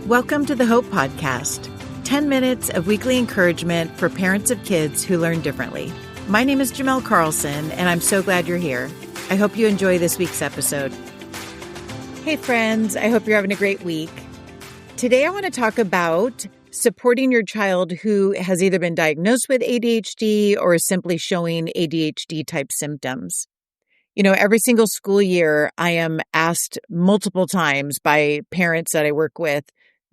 Welcome to the Hope Podcast, 10 minutes of weekly encouragement for parents of kids who learn differently. My name is Jimelle Carlson, and I'm so glad you're here. I hope you enjoy this week's episode. Hey friends, I hope you're having a great week. Today I want to talk about supporting your child who has either been diagnosed with ADHD or is simply showing ADHD type symptoms. You know, every single school year, I am asked multiple times by parents that I work with,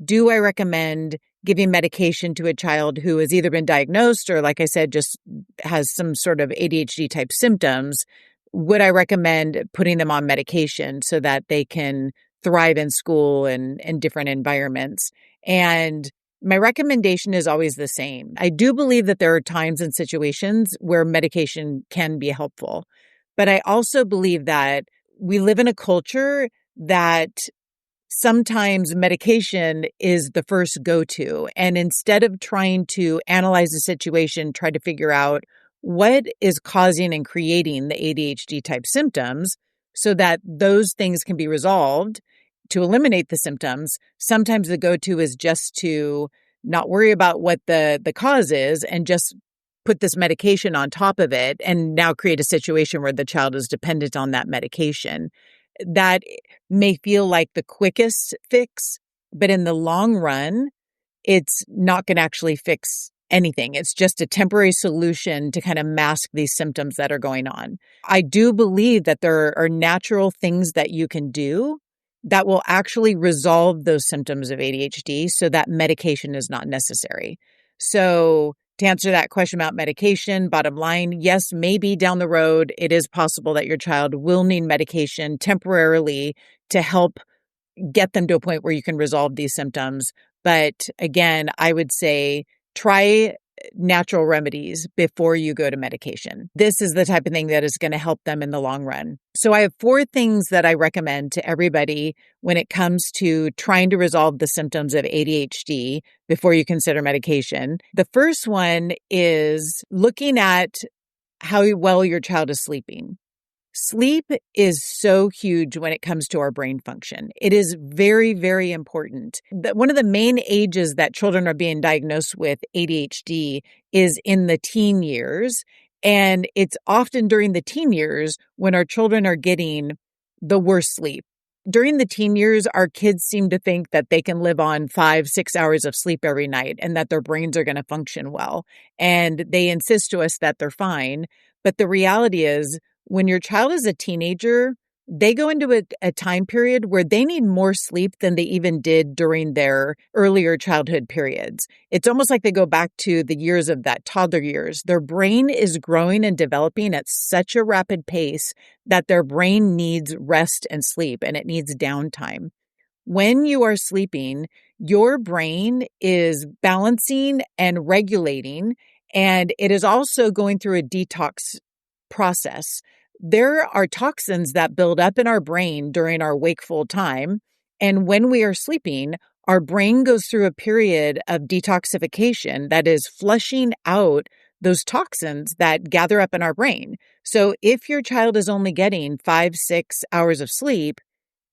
do I recommend giving medication to a child who has either been diagnosed or, like I said, just has some sort of ADHD type symptoms? Would I recommend putting them on medication so that they can thrive in school and in different environments? And my recommendation is always the same. I do believe that there are times and situations where medication can be helpful. But I also believe that we live in a culture that sometimes medication is the first go-to. And instead of trying to analyze the situation, try to figure out what is causing and creating the ADHD type symptoms so that those things can be resolved to eliminate the symptoms, sometimes the go-to is just to not worry about what the cause is and just put this medication on top of it and now create a situation where the child is dependent on that medication. That may feel like the quickest fix, but in the long run, it's not going to actually fix anything. It's just a temporary solution to kind of mask these symptoms that are going on. I do believe that there are natural things that you can do that will actually resolve those symptoms of ADHD so that medication is not necessary. So to answer that question about medication, bottom line, yes, maybe down the road, it is possible that your child will need medication temporarily to help get them to a point where you can resolve these symptoms. But again, I would say try natural remedies before you go to medication. This is the type of thing that is going to help them in the long run. So I have 4 things that I recommend to everybody when it comes to trying to resolve the symptoms of ADHD before you consider medication. The first one is looking at how well your child is sleeping. Sleep is so huge when it comes to our brain function. It is very, very important. One of the main ages that children are being diagnosed with ADHD is in the teen years. And it's often during the teen years when our children are getting the worst sleep. During the teen years, our kids seem to think that they can live on 5-6 hours of sleep every night and that their brains are going to function well. And they insist to us that they're fine. But the reality is, when your child is a teenager, they go into a time period where they need more sleep than they even did during their earlier childhood periods. It's almost like they go back to the years of that toddler years. Their brain is growing and developing at such a rapid pace that their brain needs rest and sleep, and it needs downtime. When you are sleeping, your brain is balancing and regulating, and it is also going through a detox process. There are toxins that build up in our brain during our wakeful time. And when we are sleeping, our brain goes through a period of detoxification that is flushing out those toxins that gather up in our brain. So if your child is only getting 5-6 hours of sleep,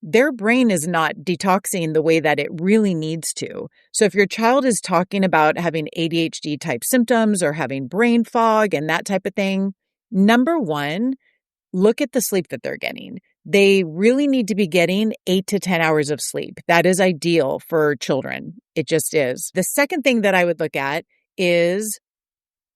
their brain is not detoxing the way that it really needs to. So if your child is talking about having ADHD type symptoms or having brain fog and that type of thing, number one, look at the sleep that they're getting. They really need to be getting 8 to 10 hours of sleep. That is ideal for children. It just is. The second thing that I would look at is,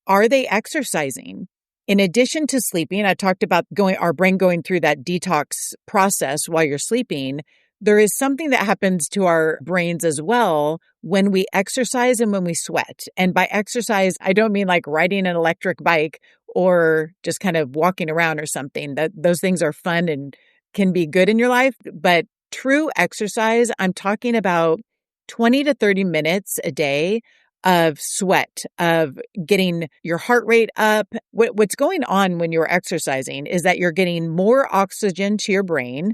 are they exercising? In addition to sleeping, I talked about our brain going through that detox process while you're sleeping. There is something that happens to our brains as well when we exercise and when we sweat. And by exercise, I don't mean like riding an electric bike or just kind of walking around or something. Those things are fun and can be good in your life. But true exercise, I'm talking about 20 to 30 minutes a day of sweat, of getting your heart rate up. What's going on when you're exercising is that you're getting more oxygen to your brain.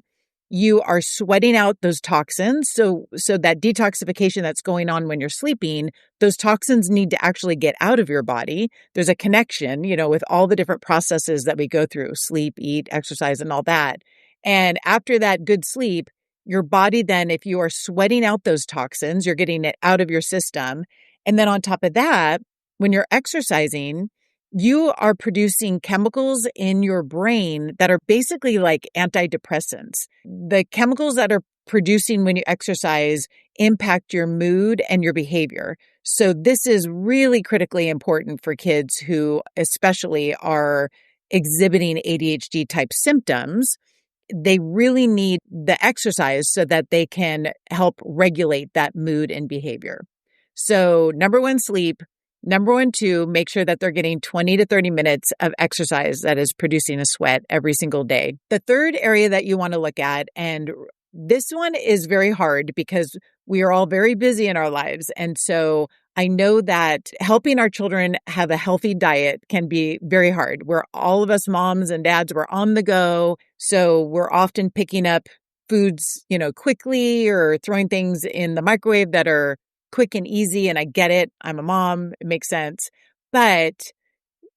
You are sweating out those toxins. So that detoxification that's going on when you're sleeping, those toxins need to actually get out of your body. There's a connection, with all the different processes that we go through, sleep, eat, exercise, and all that. And after that good sleep, Your body then, if you are sweating out those toxins, you're getting it out of your system. And then on top of that, when you're exercising, you are producing chemicals in your brain that are basically like antidepressants. The chemicals that are producing when you exercise impact your mood and your behavior. So this is really critically important for kids who especially are exhibiting ADHD type symptoms. They really need the exercise so that they can help regulate that mood and behavior. So number one, sleep. Number one, two, make sure that they're getting 20 to 30 minutes of exercise that is producing a sweat every single day. The third area that you want to look at, and this one is very hard because we are all very busy in our lives. And so I know that helping our children have a healthy diet can be very hard. We're all of us moms and dads, we're on the go. So we're often picking up foods, quickly or throwing things in the microwave that are quick and easy. And I get it. I'm a mom. It makes sense. But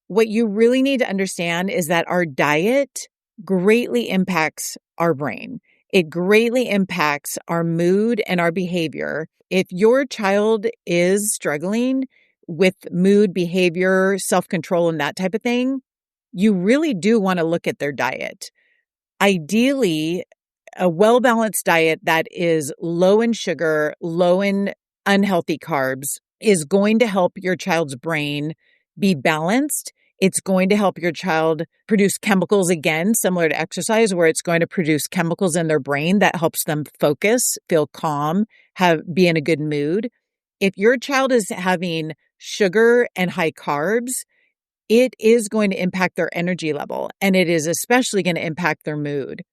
what you really need to understand is that our diet greatly impacts our brain. It greatly impacts our mood and our behavior. If your child is struggling with mood, behavior, self-control, and that type of thing, you really do want to look at their diet. Ideally, a well-balanced diet that is low in sugar, low in unhealthy carbs is going to help your child's brain be balanced. It's going to help your child produce chemicals again, similar to exercise, where it's going to produce chemicals in their brain that helps them focus, feel calm, be in a good mood. If your child is having sugar and high carbs, it is going to impact their energy level, and it is especially going to impact their mood.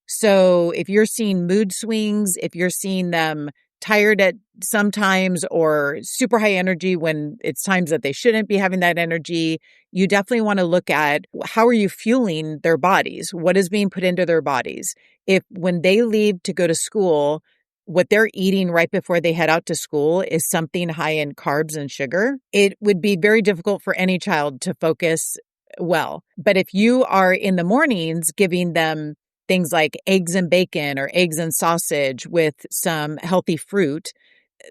So if you're seeing mood swings, if you're seeing them tired at sometimes or super high energy when it's times that they shouldn't be having that energy, you definitely want to look at how are you fueling their bodies? What is being put into their bodies? If when they leave to go to school, what they're eating right before they head out to school is something high in carbs and sugar, it would be very difficult for any child to focus well. But if you are in the mornings giving them things like eggs and bacon or eggs and sausage with some healthy fruit,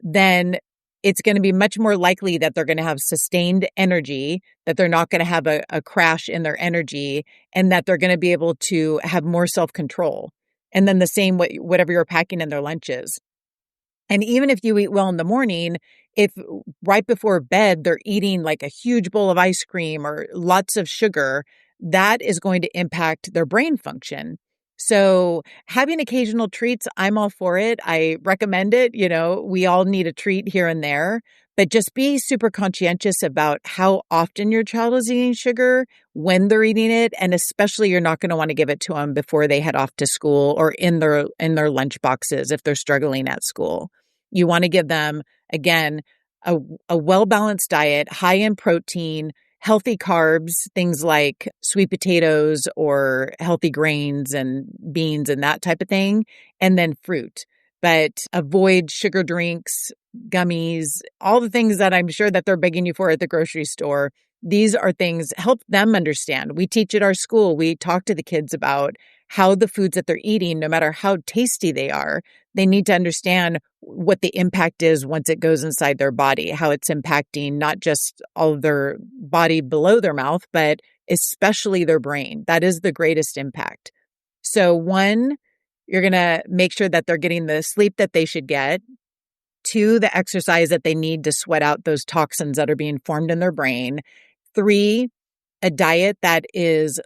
then it's going to be much more likely that they're going to have sustained energy, that they're not going to have a crash in their energy, and that they're going to be able to have more self-control. And then the same whatever you're packing in their lunches. And even if you eat well in the morning, if right before bed they're eating like a huge bowl of ice cream or lots of sugar, that is going to impact their brain function. So having occasional treats, I'm all for it. I recommend it. We all need a treat here and there, but just be super conscientious about how often your child is eating sugar, when they're eating it, and especially you're not going to want to give it to them before they head off to school or in their lunch boxes if they're struggling at school. You want to give them, again, a well-balanced diet, high in protein, healthy carbs, things like sweet potatoes or healthy grains and beans and that type of thing, and then fruit. But avoid sugar drinks, gummies, all the things that I'm sure that they're begging you for at the grocery store. These are things, help them understand. We teach at our school. We talk to the kids about how the foods that they're eating, no matter how tasty they are, they need to understand what the impact is once it goes inside their body, how it's impacting not just all of their body below their mouth, but especially their brain. That is the greatest impact. So one, you're going to make sure that they're getting the sleep that they should get. Two, the exercise that they need to sweat out those toxins that are being formed in their brain. Three, a diet that is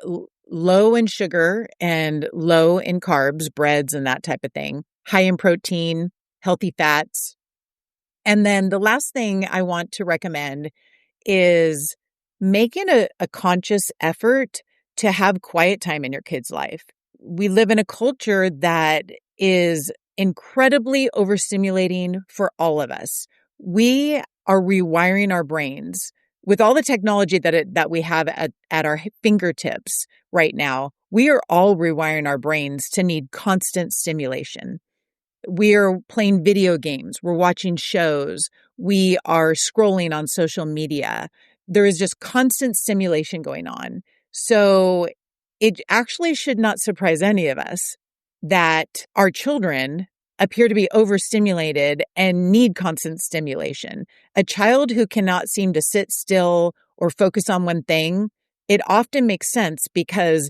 low in sugar and low in carbs, breads and that type of thing, high in protein, healthy fats. And then the last thing I want to recommend is making a conscious effort to have quiet time in your kid's life. We live in a culture that is incredibly overstimulating for all of us. We are rewiring our brains with all the technology that we have at our fingertips right now. We are all rewiring our brains to need constant stimulation. We are playing video games. We're watching shows. We are scrolling on social media. There is just constant stimulation going on. So it actually should not surprise any of us that our children appear to be overstimulated and need constant stimulation. A child who cannot seem to sit still or focus on one thing, it often makes sense because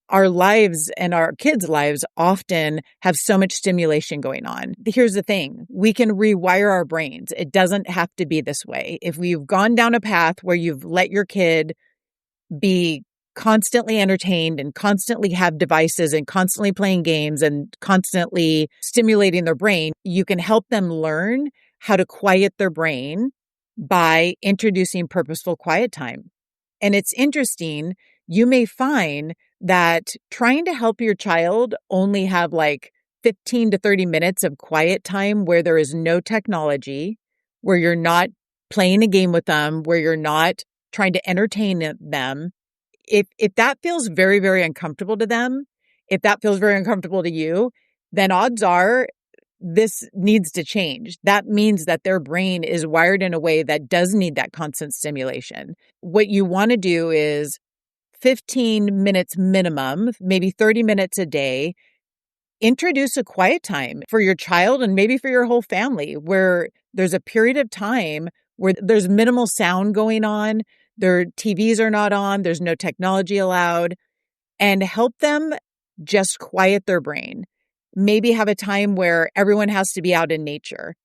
our lives and our kids' lives often have so much stimulation going on. Here's the thing. We can rewire our brains. It doesn't have to be this way. If we've gone down a path where you've let your kid be constantly entertained and constantly have devices and constantly playing games and constantly stimulating their brain, you can help them learn how to quiet their brain by introducing purposeful quiet time. And it's interesting, you may find that trying to help your child only have like 15 to 30 minutes of quiet time where there is no technology, where you're not playing a game with them, where you're not trying to entertain them. If that feels very, very uncomfortable to them, if that feels very uncomfortable to you, then odds are this needs to change. That means that their brain is wired in a way that does need that constant stimulation. What you want to do is 15 minutes minimum, maybe 30 minutes a day, introduce a quiet time for your child and maybe for your whole family where there's a period of time where there's minimal sound going on, their TVs are not on, there's no technology allowed, and help them just quiet their brain. Maybe have a time where everyone has to be out in nature.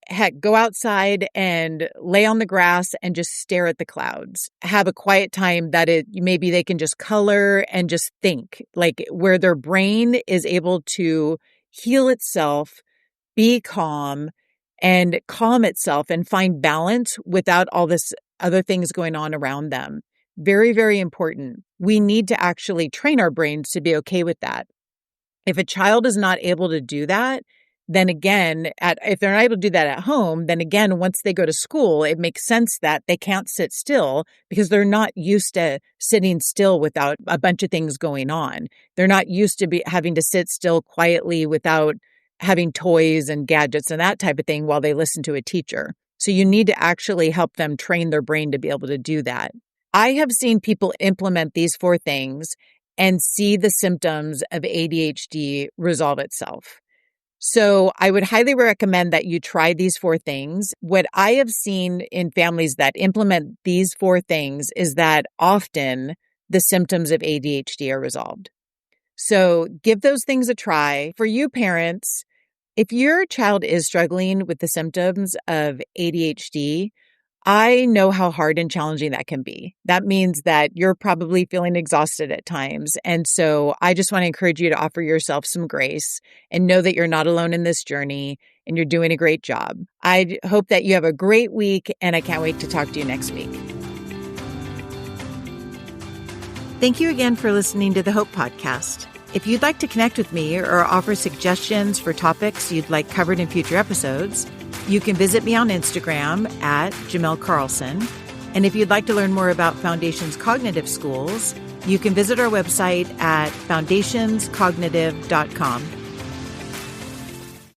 Heck, go outside and lay on the grass and just stare at the clouds. Have a quiet time that maybe they can just color and just think, like where their brain is able to heal itself, be calm, and calm itself and find balance without all this other things going on around them. Very, very important. We need to actually train our brains to be okay with that. If a child is not able to do that, then again, if they're not able to do that at home, then again, once they go to school, it makes sense that they can't sit still because they're not used to sitting still without a bunch of things going on. They're not used to having to sit still quietly without having toys and gadgets and that type of thing while they listen to a teacher. So you need to actually help them train their brain to be able to do that. I have seen people implement these 4 things and see the symptoms of ADHD resolve itself. So I would highly recommend that you try these 4 things. What I have seen in families that implement these 4 things is that often the symptoms of ADHD are resolved. So give those things a try. For you parents, if your child is struggling with the symptoms of ADHD, I know how hard and challenging that can be. That means that you're probably feeling exhausted at times. And so I just want to encourage you to offer yourself some grace and know that you're not alone in this journey and you're doing a great job. I hope that you have a great week and I can't wait to talk to you next week. Thank you again for listening to the Hope Podcast. If you'd like to connect with me or offer suggestions for topics you'd like covered in future episodes, you can visit me on Instagram at Jimelle Carlson. And if you'd like to learn more about Foundations Cognitive Schools, you can visit our website at foundationscognitive.com.